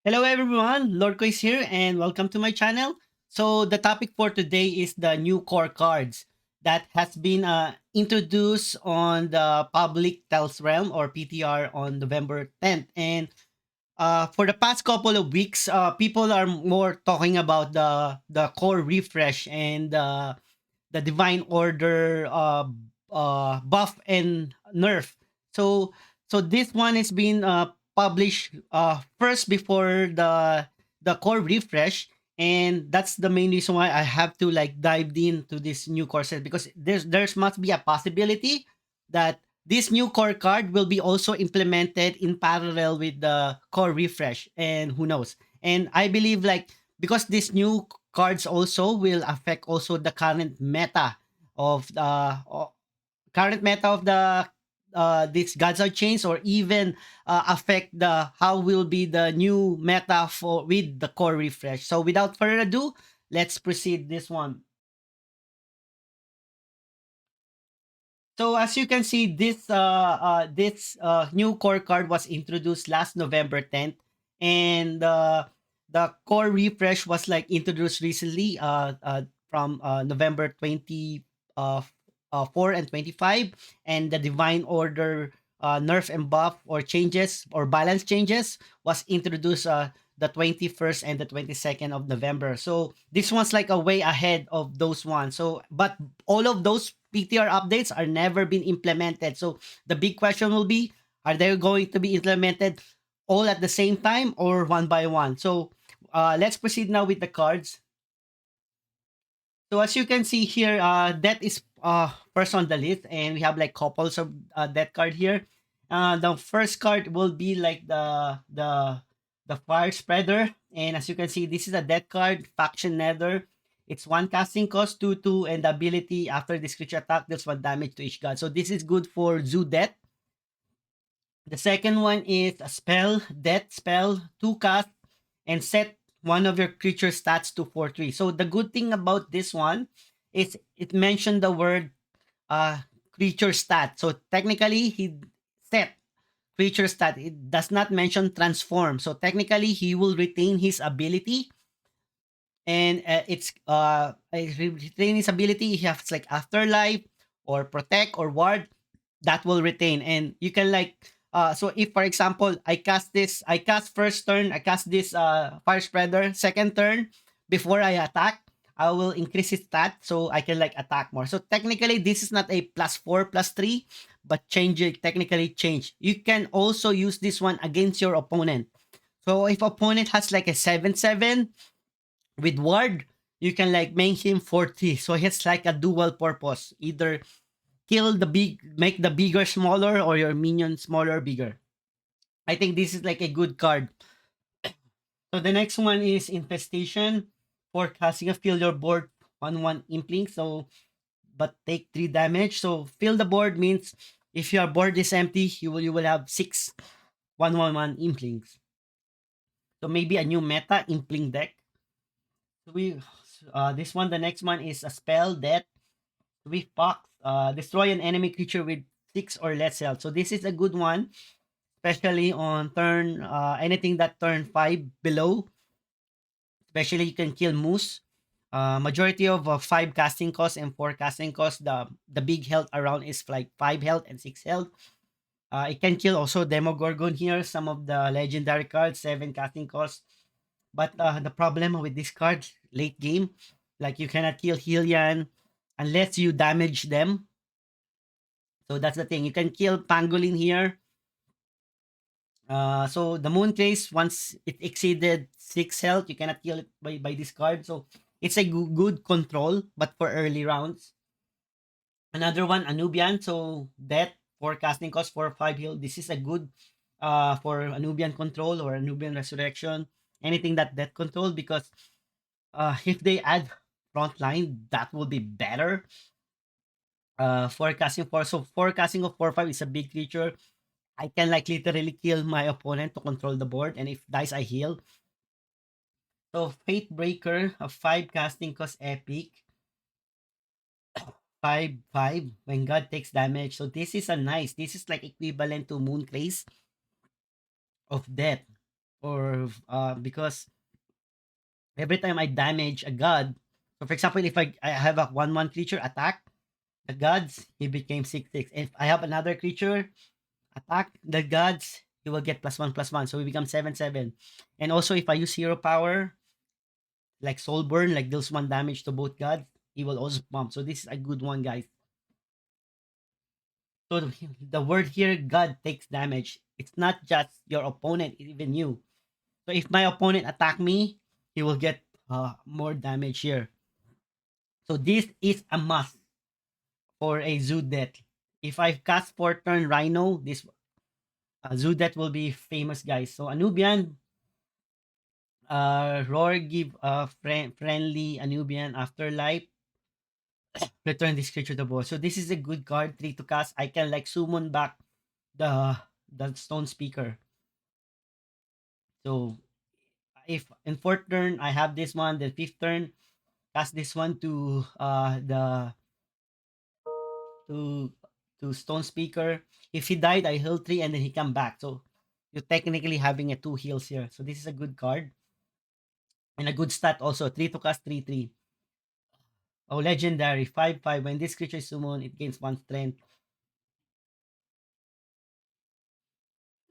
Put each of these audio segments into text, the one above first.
Hello everyone, Lord Ko is here and welcome to my channel. So the topic for today is the new core cards that has been introduced on the public Tells Realm or PTR on November 10th. And for the past couple of weeks, people are more talking about the core refresh and the Divine Order buff and nerf. So this one is being published first before the core refresh, and that's the main reason why I have to like dive into this new core set because there's must be a possibility that this new core card will be also implemented in parallel with the core refresh, and who knows. And I believe like because this new cards also will affect also the current meta of the these gods are changed, or even affect the how will be the new meta for with the core refresh. So without further ado, let's proceed this one. So as you can see, this new core card was introduced last November 10th, and the core refresh was like introduced recently from November 20 uh, 4 and 25, and the Divine Order nerf and buff or changes or balance changes was introduced the 21st and the 22nd of November. So this one's like a way ahead of those ones. So but all of those PTR updates are never been implemented. So the big question will be, are they going to be implemented all at the same time or one by one? So let's proceed now with the cards. So as you can see here, that is first on the list, and we have like couples of that card here. The first card will be like the fire spreader, and as you can see, this is a death card, faction Nether. It's one casting cost, 2/2, and the ability after this creature attack deals one damage to each god. So this is good for zoo death. The second one is a spell, death spell, 2 cast, and set one of your creature stats to 4/3. So the good thing about this one is it mentioned the word creature stat. So technically he set creature stat. It does not mention transform. So technically he will retain his ability, and retain his ability. He has like afterlife or protect or ward that will retain, and you can like so if for example I cast first turn, I cast this fire spreader second turn, before I attack I will increase his stat so I can like attack more. So technically this is not a +4 +3, but change it, technically change. You can also use this one against your opponent. So if opponent has like a 7/7 with ward, you can like make him 40. So it's like a dual purpose. Either kill the big, make the bigger smaller, or your minion smaller bigger. I think this is like a good card. So the next one is Infestation. For casting a fill your board 1/1 Impling. So but take 3 damage. So fill the board means if your board is empty, you will have 6 1/1 Implings. So maybe a new meta Impling deck. So we this one, the next one is a spell that with Fox, destroy an enemy creature with 6 or less health. So this is a good one, especially on turn anything that turn 5 below. Especially you can kill Moose. Majority of 5 casting cost and 4 casting cost. The big health around is like 5 health and 6 health. It can kill also Demogorgon here. Some of the legendary cards, 7 casting cost. But the problem with this card late game, like you cannot kill Hylian unless you damage them. So that's the thing. You can kill Pangolin here. So the Moon Case, once it exceeded 6 health, you cannot kill it by this card. So it's a good control, but for early rounds. Another one, Anubian. So death for casting cost 4/5 heal. This is a good for Anubian control or Anubian resurrection. Anything that death control, because if they add frontline, that will be better. Forecasting 4. So forecasting of 4/5 is a big creature. I can like literally kill my opponent to control the board, and if dies, I heal. So Fate Breaker, a 5 casting cost epic. 5/5 when God takes damage. So this is a nice. This is like equivalent to Moon Craze of death. or because every time I damage a god, so for example, if I have a 1/1 creature attack the gods, he became 6/6. If I have another creature attack the gods, he will get +1/+1. So we become 7/7. And also if I use hero power, like soul burn, like deals 1 damage to both gods, he will also pump. So this is a good one, guys. So the word here, God takes damage. It's not just your opponent, it's even you. So if my opponent attack me, he will get more damage here. So this is a must for a zoo death. If I cast 4 turn Rhino, this zoo death will be famous, guys. So Anubian, Roar give friendly Anubian afterlife. Return this creature to board. So this is a good card, 3 to cast. I can like summon back the the stone speaker. So if in fourth turn I have this one, then fifth turn cast this one to to stone speaker. If he died, I heal 3 and then he come back. So you're technically having a 2 heals here. So this is a good card and a good stat also. 3 to cast 3/3. Oh, legendary 5/5. When this creature is summoned, it gains 1 strength.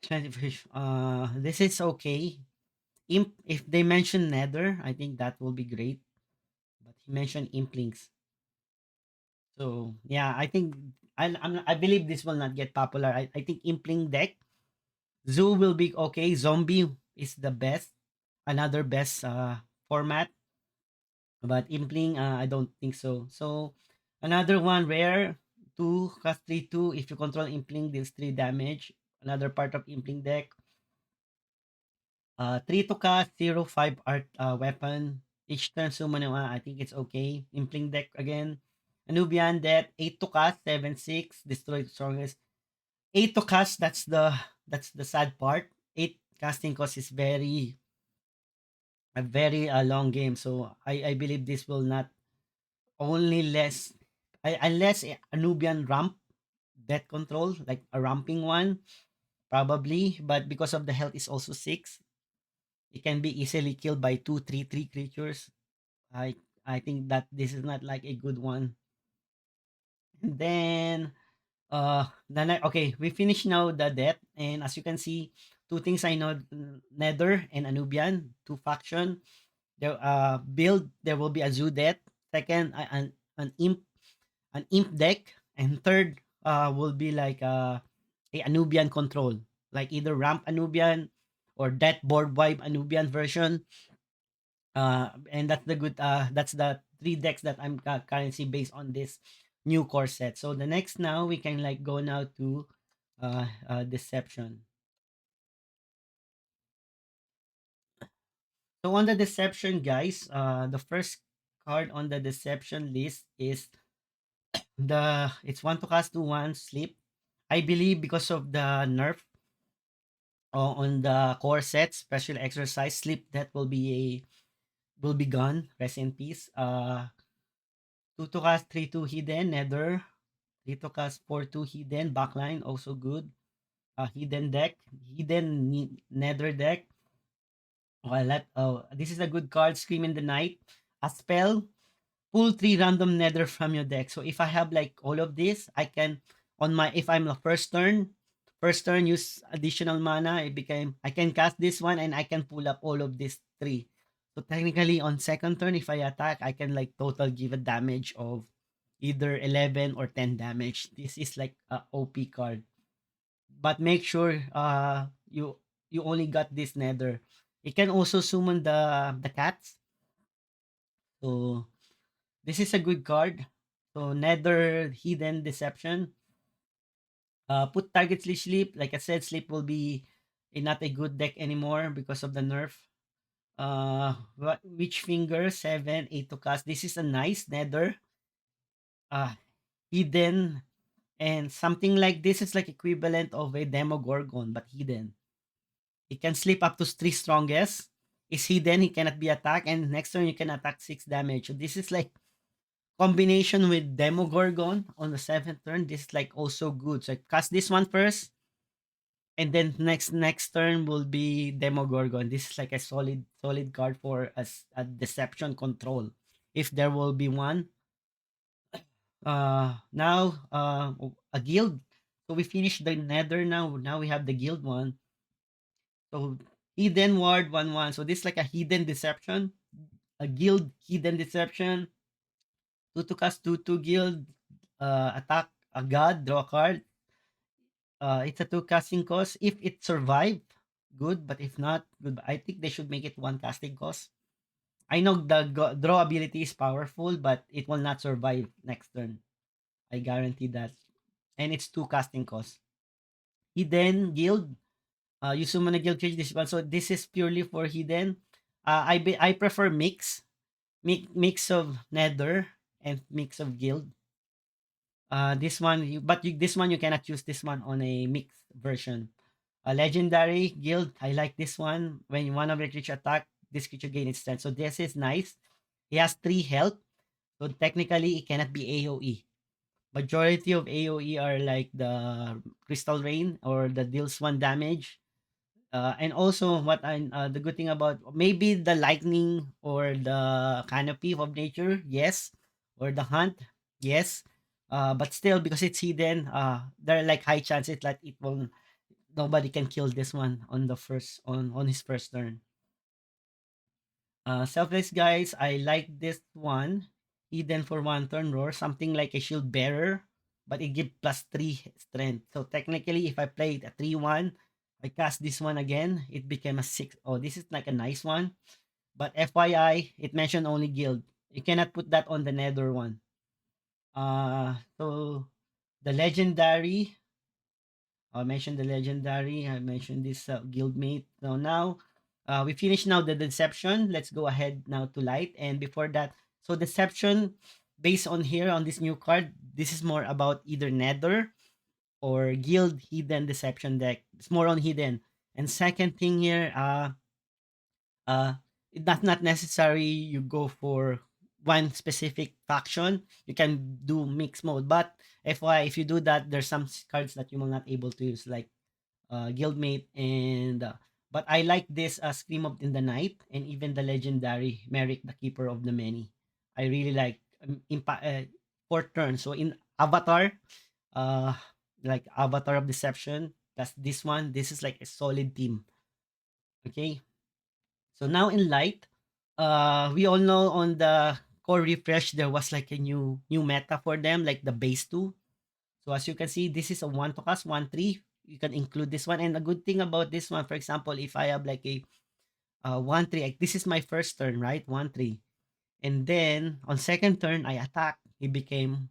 25. This is okay. If they mention Nether, I think that will be great. But he mentioned Implings. So yeah, I think I believe this will not get popular. I think Impling deck. Zoo will be okay. Zombie is the best. Another best format. But Impling, I don't think so. So another one rare. 2 cast 3/2. If you control Impling, deals 3 damage. Another part of Impling deck. 3 to cast, 0/5 art weapon. Each turn summon one. I think it's okay. Impling deck again. Anubian deck, 8 to cast, 7/6. Destroy the strongest. 8 to cast, that's the sad part. 8 casting cost is very long game. So I believe this will not only less unless Anubian ramp death control, like a ramping one, probably. But because of the health is also 6, it can be easily killed by 2/3/3 creatures. I I think that this is not like a good one. And then okay, we finished now the death, and as you can see, two things I know: Nether and Anubian, two faction. There build there will be a zoo death. Second, an imp deck, and third will be like a Anubian control, like either ramp Anubian or death board wipe Anubian version. And that's the three decks that I'm currently based on this new core set. So the next now we can like go now to deception. So on the deception, guys, the first card on the deception list is the it's 1 to cast 2/1 sleep. I believe because of the nerf on the core set, special exercise sleep, that will be gone. Rest in peace. 2 to cast 3/2 hidden nether. 3 to cast 4/2 hidden backline, also good. Hidden deck, nether deck. This is a good card. Scream in the night. A spell. Pull 3 random nether from your deck. So if I have like all of this, I can on my if I'm the first turn use additional mana. I can cast this one and I can pull up all of these 3. So technically on second turn, if I attack, I can like total give a damage of either 11 or 10 damage. This is like a OP card. But make sure you only got this nether. You can also summon the cats. So this is a good card. So nether hidden deception. Put target sleep. Like I said, sleep will be not a good deck anymore because of the nerf. Witch finger 7/8 to cast. This is a nice nether. Uh, hidden, and something like this is like equivalent of a Demogorgon but hidden. He can sleep up to 3 strongest. Is hidden, he cannot be attacked, and next turn you can attack 6 damage. So this is like combination with Demogorgon on the 7th turn. This is like also good. So I cast this one first, And then next turn will be Demogorgon. This is like a solid card for a deception control. If there will be one. Now a guild. So we finished the Nether now. Now we have the guild one. So hidden ward 1/1. So this is like a hidden deception. A guild hidden deception. 2 to cast 2/2 guild. Attack a god, draw a card. It's a 2 casting cost. If it survive, good. But if not, good. I think they should make it 1 casting cost. I know the draw ability is powerful, but it will not survive next turn. I guarantee that. And it's 2 casting costs. Hidden guild. You summon a guild creature this one. So this is purely for hidden. I prefer mix of nether and mix of guild. This one, this one you cannot use this one on a mixed version. A legendary guild, I like this one. When one of your creature attack, this creature gain its strength. So this is nice. He has 3 health, so technically it cannot be AoE. Majority of AoE are like the Crystal Rain or the deals 1 damage. And also the good thing about maybe the lightning or the canopy of nature, yes, or the hunt, yes. But still, because it's hidden, there are like high chances that it will nobody can kill this one on the first on his first turn. Selfless guys, I like this one. Hidden for 1 turn roar, something like a shield bearer, but it gives +3 strength. So technically, if I played a 3/1, I cast this one again, it became a 6. Oh, this is like a nice one. But FYI, it mentioned only guild. You cannot put that on the nether one. So the legendary, I mentioned the legendary. I mentioned this guildmate. So now we finished now the deception. Let's go ahead now to light. And before that, so deception based on here on this new card, this is more about either nether or guild hidden deception deck. It's more on hidden. And second thing here, uh, that's not necessary you go for one specific faction. You can do mixed mode. But if you do that, there's some cards that you will not able to use, like guildmate and but I like this Scream of in the Night and even the legendary Merrick, the Keeper of the Many. I really like fourth turn. So in Avatar, uh like Avatar of Deception, that's this one. This is like a solid team. Okay. So now in light, we all know on the core refresh there was like a new meta for them, like the base two. So as you can see, this is a 1 to cast, 1/3. You can include this one. And a good thing about this one, for example, if I have like a 1/3, like this is my first turn, right? 1/3. And then on second turn, I attack. It became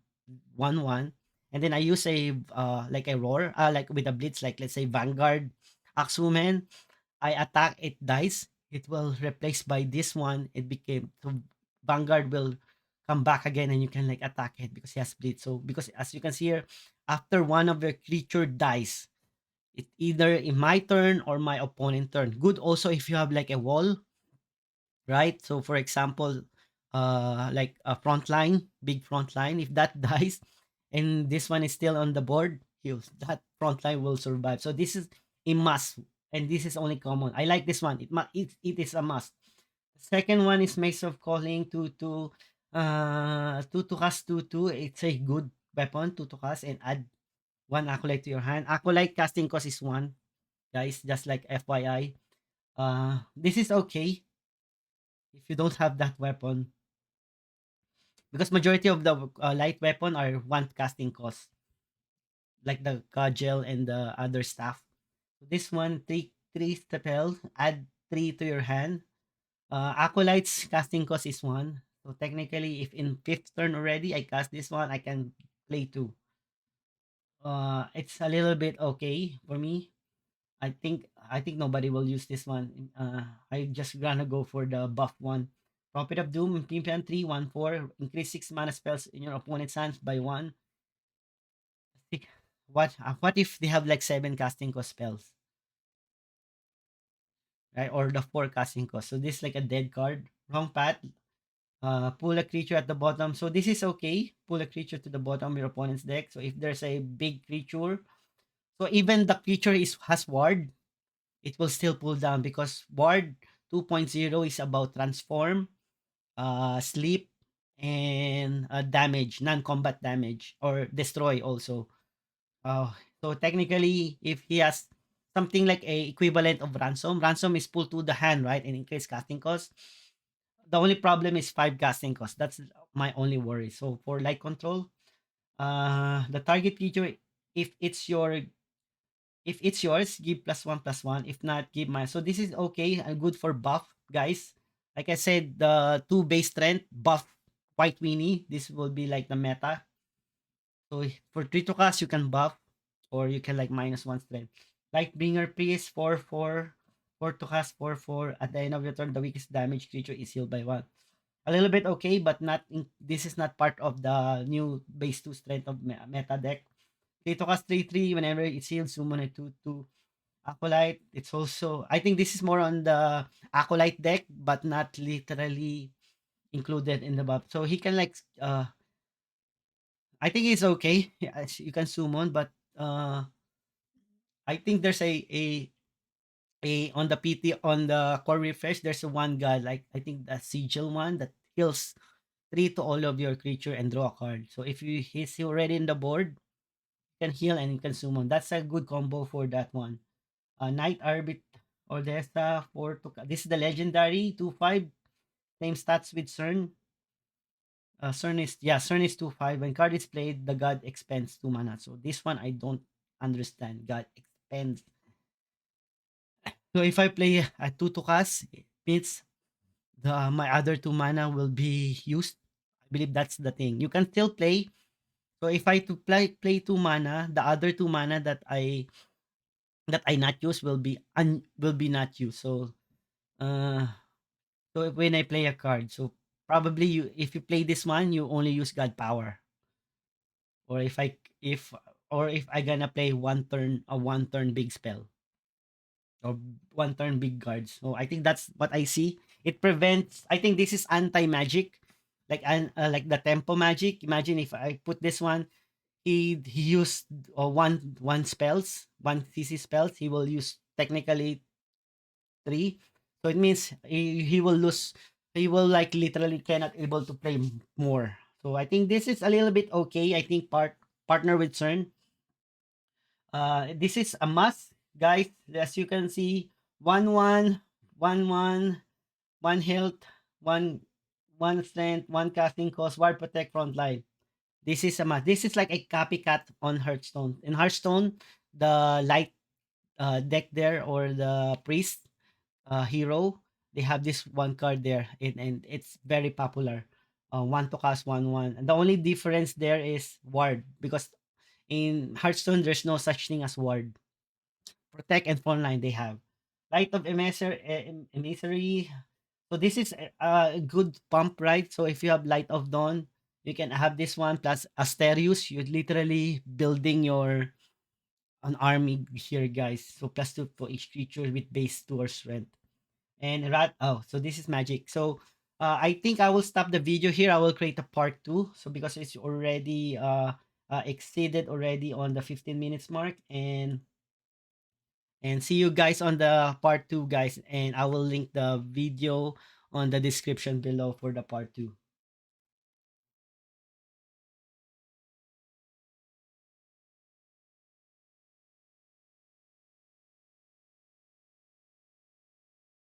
1/1. And then I use a like a roar, like with a blitz, like let's say Vanguard, Axewoman. I attack, it dies. It will replace by this one. It became so Vanguard will come back again and you can like attack it because he has blitz. So because as you can see here, after one of your creature dies, it either in my turn or my opponent turn. Good also if you have like a wall, right? So for example, like a front line, big front line, if that dies and this one is still on the board, that front line will survive. So this is a must, and this is only common. I like this one. It is a must. Second one is Mace of Calling, 2 to cast 2/2. It's a good weapon, 2 to cast, and add 1 acolyte to your hand. Acolyte casting cost is 1, guys, just like FYI. This is okay if you don't have that weapon, because majority of the light weapon are 1 casting cost, like the cudgel and the other stuff. This one, three spell, add 3 to your hand. Acolyte's casting cost is 1. So technically, if in 5th turn already I cast this one, I can play 2. It's a little bit okay for me. I think nobody will use this one. I just gonna go for the buff one. Prophet of Doom, Pimpian 3, 1/4. Increase 6 mana spells in your opponent's hands by 1. What if they have like 7 casting cost spells? Right? Or the 4 casting cost. So this is like a dead card. Wrong path. Pull a creature at the bottom. So this is okay. Pull a creature to the bottom of your opponent's deck. So if there's a big creature, So even the creature is has ward, it will still pull down because ward 2.0 is about transform, sleep, and damage, non-combat damage or destroy also. Uh, so technically, if he has something like a equivalent of ransom, ransom is pulled to the hand, right, and increase casting cost. The only problem is 5 casting cost. That's my only worry. So for light control, the target creature, if it's your if it's yours, give +1/+1. If not, give mine. So this is okay and good for buff, guys. Like I said, the 2 base strength buff White Weenie. This will be like the meta. So for 3 to cast, you can buff or you can like -1 strength. Like Bringer Priest, 4/4. 4 to cast, 4/4. At the end of your turn, the weakest damage creature is healed by 1. A little bit okay, but not this is not part of the new base 2 strength of meta deck. 3 to cast 3/3 whenever it's healed, summon a 2/2. Acolyte, it's also I think this is more on the Acolyte deck, but not literally included in the buff. So he can like I think it's okay. Yes, you can summon, but I think there's a on the PT on the core refresh, there's a one guy like I think the sigil one that heals 3 to all of your creature and draw a card. So if you he's already in the board, you can heal and you can summon. That's a good combo for that one. Knight Arbit Odessa 4 to this is the legendary 2/5. Same stats with CERN. CERN is 2/5. When card is played, the god expends 2 mana. So this one I don't understand. God expends. So if I play a 2 to cast, it means the my other 2 mana will be used. I believe that's the thing. You can still play. So if I to play 2 mana, the other 2 mana that I not use will be not used. Uh so when I play a card, so probably you if you play this one, you only use God power. Or if I gonna play one turn big spell or one turn big guards. So I think that's what I see. It prevents. I think this is anti magic, like the tempo magic. Imagine if I put this one, he used one spells, one CC spells. He will use technically 3. So it means he will lose. He will like literally cannot able to play more. So I think this is a little bit okay. I think partner with CERN. This is a must, guys. As you can see, 1/1, 1/1, one health, one strength, one casting cost, ward protect frontline. This is a must. This is like a copycat on Hearthstone. In Hearthstone, the light deck there or the priest hero, they have this one card there, and it's very popular. One to cast 1/1. And the only difference there is ward because in Hearthstone there's no such thing as ward. Protect and frontline they have. Light of Emissary. So this is a good pump, right? So if you have Light of Dawn, you can have this one plus Asterius. You're literally building your an army here, guys. So +2 for each creature with base 2 or strength. And so this is magic. So I think I will stop the video here. I will create a part 2. So because it's already exceeded already on the 15 minutes mark, and see you guys on the part 2, guys, and I will link the video on the description below for the part 2.